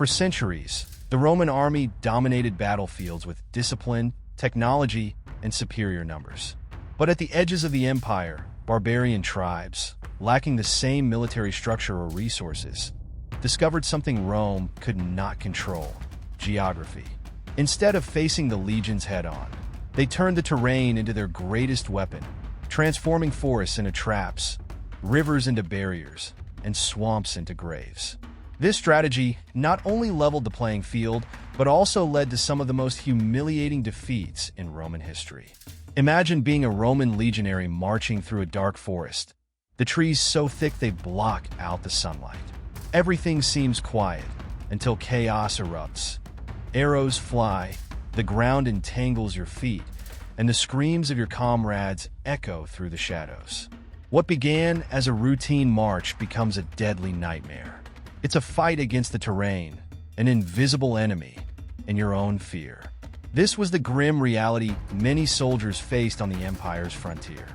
For centuries, the Roman army dominated battlefields with discipline, technology, and superior numbers. But at the edges of the empire, barbarian tribes, lacking the same military structure or resources, discovered something Rome could not control: geography. Instead of facing the legions head-on, they turned the terrain into their greatest weapon, transforming forests into traps, rivers into barriers, and swamps into graves. This strategy not only leveled the playing field, but also led to some of the most humiliating defeats in Roman history. Imagine being a Roman legionary marching through a dark forest, the trees so thick they block out the sunlight. Everything seems quiet until chaos erupts. Arrows fly, the ground entangles your feet, and the screams of your comrades echo through the shadows. What began as a routine march becomes a deadly nightmare. It's a fight against the terrain, an invisible enemy, and your own fear. This was the grim reality many soldiers faced on the empire's frontier.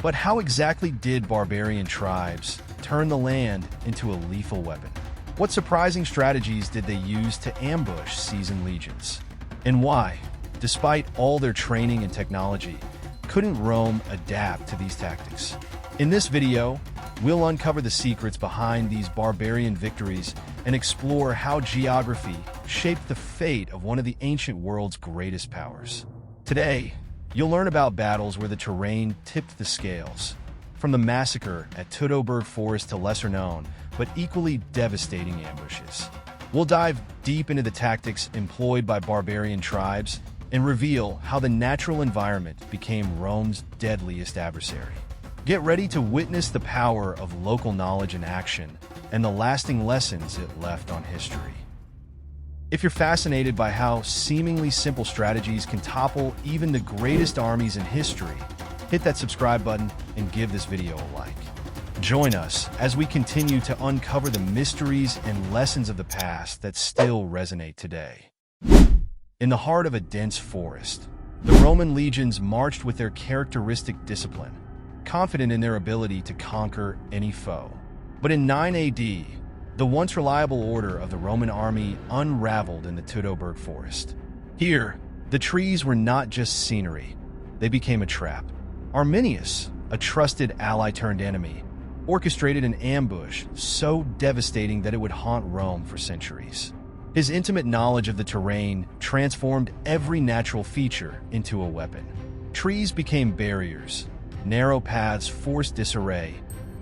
But how exactly did barbarian tribes turn the land into a lethal weapon? What surprising strategies did they use to ambush seasoned legions? And why, despite all their training and technology, couldn't Rome adapt to these tactics? In this video, we'll uncover the secrets behind these barbarian victories and explore how geography shaped the fate of one of the ancient world's greatest powers. Today, you'll learn about battles where the terrain tipped the scales, from the massacre at Teutoburg Forest to lesser-known, but equally devastating ambushes. We'll dive deep into the tactics employed by barbarian tribes and reveal how the natural environment became Rome's deadliest adversary. Get ready to witness the power of local knowledge in action and the lasting lessons it left on history. If you're fascinated by how seemingly simple strategies can topple even the greatest armies in history, hit that subscribe button and give this video a like. Join us as we continue to uncover the mysteries and lessons of the past that still resonate today. In the heart of a dense forest, the Roman legions marched with their characteristic discipline, confident in their ability to conquer any foe. But in 9 AD, the once reliable order of the Roman army unraveled in the Teutoburg Forest. Here, the trees were not just scenery, they became a trap. Arminius, a trusted ally-turned-enemy, orchestrated an ambush so devastating that it would haunt Rome for centuries. His intimate knowledge of the terrain transformed every natural feature into a weapon. Trees became barriers, narrow paths forced disarray,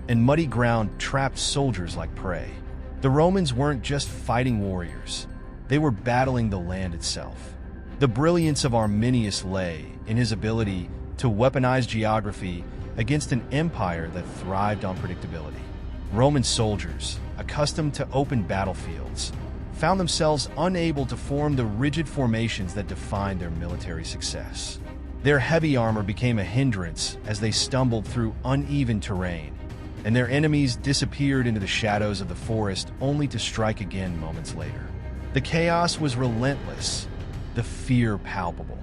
and muddy ground trapped soldiers like prey. The Romans weren't just fighting warriors, they were battling the land itself. The brilliance of Arminius lay in his ability to weaponize geography against an empire that thrived on predictability. Roman soldiers, accustomed to open battlefields, found themselves unable to form the rigid formations that defined their military success. Their heavy armor became a hindrance as they stumbled through uneven terrain, and their enemies disappeared into the shadows of the forest only to strike again moments later. The chaos was relentless, the fear palpable.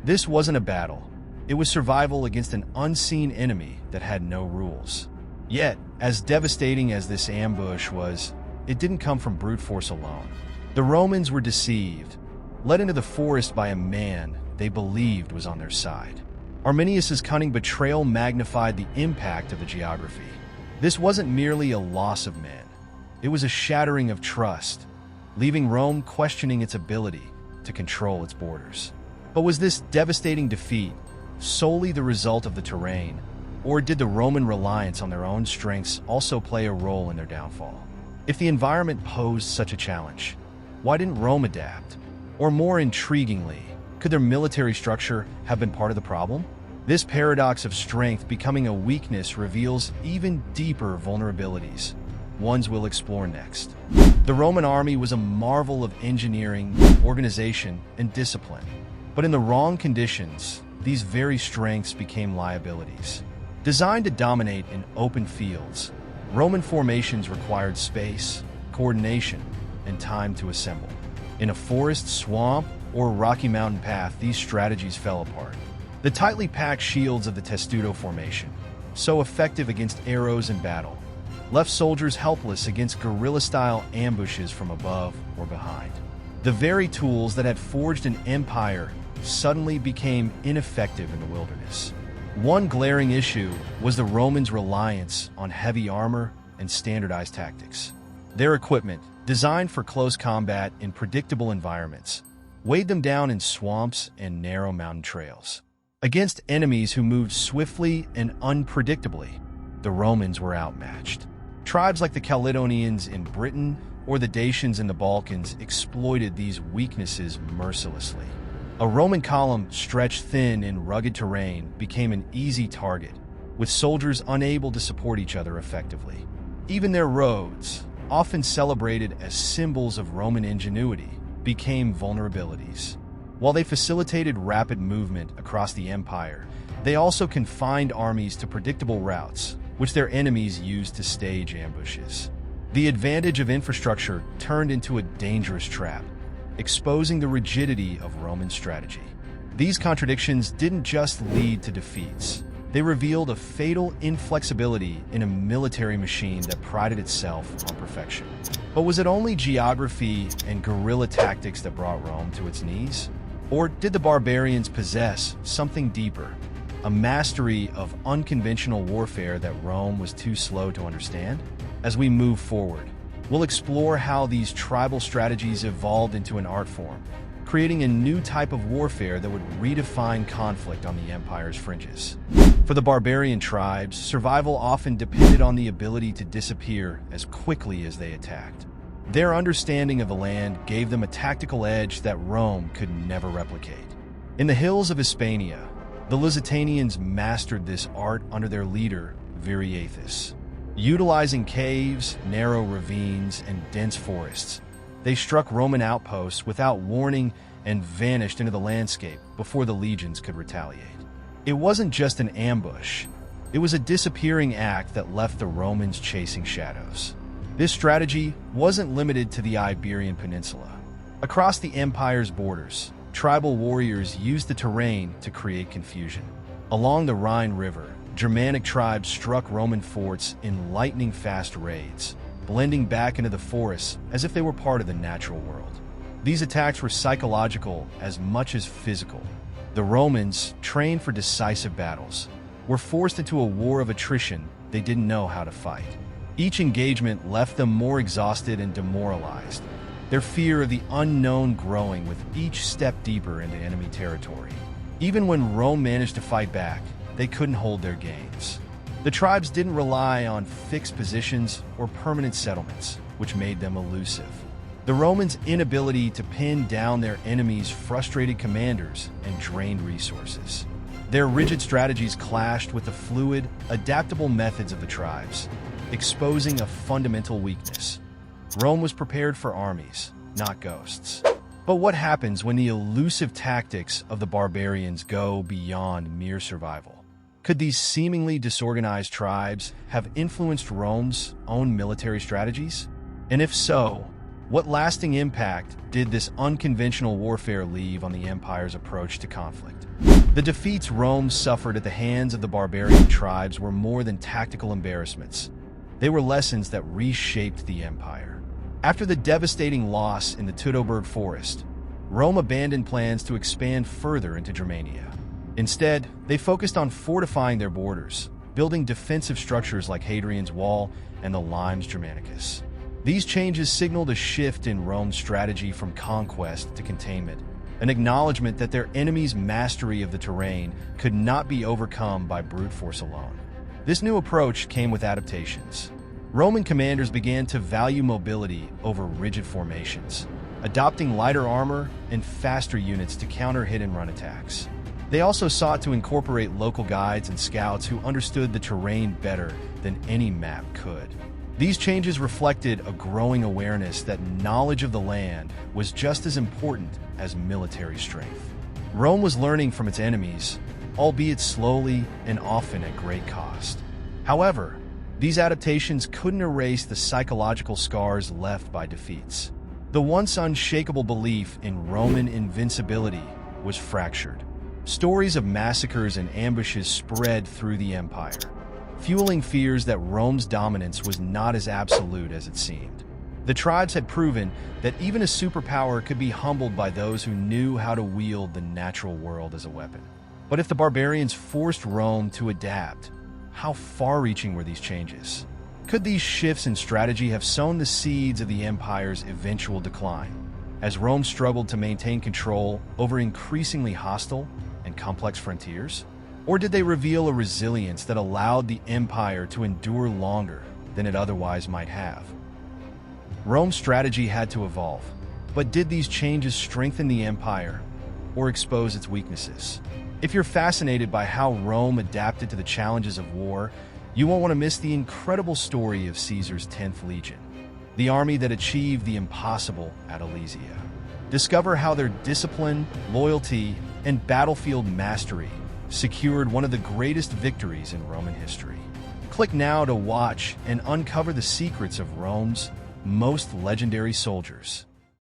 This wasn't a battle. It was survival against an unseen enemy that had no rules. Yet, as devastating as this ambush was, it didn't come from brute force alone. The Romans were deceived, led into the forest by a man they believed was on their side. Arminius's cunning betrayal magnified the impact of the geography. This wasn't merely a loss of men. It was a shattering of trust, leaving Rome questioning its ability to control its borders. But was this devastating defeat solely the result of the terrain, or did the Roman reliance on their own strengths also play a role in their downfall? If the environment posed such a challenge, why didn't Rome adapt? Or more intriguingly, could their military structure have been part of the problem? This paradox of strength becoming a weakness reveals even deeper vulnerabilities, ones we'll explore next. The Roman army was a marvel of engineering, organization, and discipline. But in the wrong conditions, these very strengths became liabilities. Designed to dominate in open fields, Roman formations required space, coordination, and time to assemble. In a forest, swamp, or rocky mountain path, these strategies fell apart. The tightly packed shields of the Testudo Formation, so effective against arrows in battle, left soldiers helpless against guerrilla-style ambushes from above were behind. The very tools that had forged an empire suddenly became ineffective in the wilderness. One glaring issue was the Romans' reliance on heavy armor and standardized tactics. Their equipment, designed for close combat in predictable environments, weighed them down in swamps and narrow mountain trails. Against enemies who moved swiftly and unpredictably, the Romans were outmatched. Tribes like the Caledonians in Britain or the Dacians in the Balkans exploited these weaknesses mercilessly. A Roman column stretched thin in rugged terrain became an easy target, with soldiers unable to support each other effectively. Even their roads, often celebrated as symbols of Roman ingenuity, became vulnerabilities. While they facilitated rapid movement across the empire, they also confined armies to predictable routes, which their enemies used to stage ambushes. The advantage of infrastructure turned into a dangerous trap, exposing the rigidity of Roman strategy. These contradictions didn't just lead to defeats. They revealed a fatal inflexibility in a military machine that prided itself on perfection. But was it only geography and guerrilla tactics that brought Rome to its knees? Or did the barbarians possess something deeper, a mastery of unconventional warfare that Rome was too slow to understand? As we move forward, we'll explore how these tribal strategies evolved into an art form, creating a new type of warfare that would redefine conflict on the empire's fringes. For the barbarian tribes, survival often depended on the ability to disappear as quickly as they attacked. Their understanding of the land gave them a tactical edge that Rome could never replicate. In the hills of Hispania, the Lusitanians mastered this art under their leader, Viriathus. Utilizing caves, narrow ravines, and dense forests, they struck Roman outposts without warning and vanished into the landscape before the legions could retaliate. It wasn't just an ambush, it was a disappearing act that left the Romans chasing shadows. This strategy wasn't limited to the Iberian Peninsula. Across the empire's borders, tribal warriors used the terrain to create confusion. Along the Rhine River, Germanic tribes struck Roman forts in lightning-fast raids, blending back into the forests as if they were part of the natural world. These attacks were psychological as much as physical. The Romans, trained for decisive battles, were forced into a war of attrition they didn't know how to fight. Each engagement left them more exhausted and demoralized, their fear of the unknown growing with each step deeper into enemy territory. Even when Rome managed to fight back, they couldn't hold their gains. The tribes didn't rely on fixed positions or permanent settlements, which made them elusive. The Romans' inability to pin down their enemies frustrated commanders and drained resources. Their rigid strategies clashed with the fluid, adaptable methods of the tribes, exposing a fundamental weakness. Rome was prepared for armies, not ghosts. But what happens when the elusive tactics of the barbarians go beyond mere survival? Could these seemingly disorganized tribes have influenced Rome's own military strategies? And if so, what lasting impact did this unconventional warfare leave on the empire's approach to conflict? The defeats Rome suffered at the hands of the barbarian tribes were more than tactical embarrassments. They were lessons that reshaped the empire. After the devastating loss in the Teutoburg Forest, Rome abandoned plans to expand further into Germania. Instead, they focused on fortifying their borders, building defensive structures like Hadrian's Wall and the Limes Germanicus. These changes signaled a shift in Rome's strategy from conquest to containment, an acknowledgement that their enemies' mastery of the terrain could not be overcome by brute force alone. This new approach came with adaptations. Roman commanders began to value mobility over rigid formations, adopting lighter armor and faster units to counter hit-and-run attacks. They also sought to incorporate local guides and scouts who understood the terrain better than any map could. These changes reflected a growing awareness that knowledge of the land was just as important as military strength. Rome was learning from its enemies, albeit slowly and often at great cost. However, these adaptations couldn't erase the psychological scars left by defeats. The once unshakable belief in Roman invincibility was fractured. Stories of massacres and ambushes spread through the empire, fueling fears that Rome's dominance was not as absolute as it seemed. The tribes had proven that even a superpower could be humbled by those who knew how to wield the natural world as a weapon. But if the barbarians forced Rome to adapt, how far-reaching were these changes? Could these shifts in strategy have sown the seeds of the empire's eventual decline, as Rome struggled to maintain control over increasingly hostile and complex frontiers? Or did they reveal a resilience that allowed the empire to endure longer than it otherwise might have? Rome's strategy had to evolve, but did these changes strengthen the empire or expose its weaknesses? If you're fascinated by how Rome adapted to the challenges of war, you won't want to miss the incredible story of Caesar's 10th Legion, the army that achieved the impossible at Alesia. Discover how their discipline, loyalty, and battlefield mastery secured one of the greatest victories in Roman history. Click now to watch and uncover the secrets of Rome's most legendary soldiers.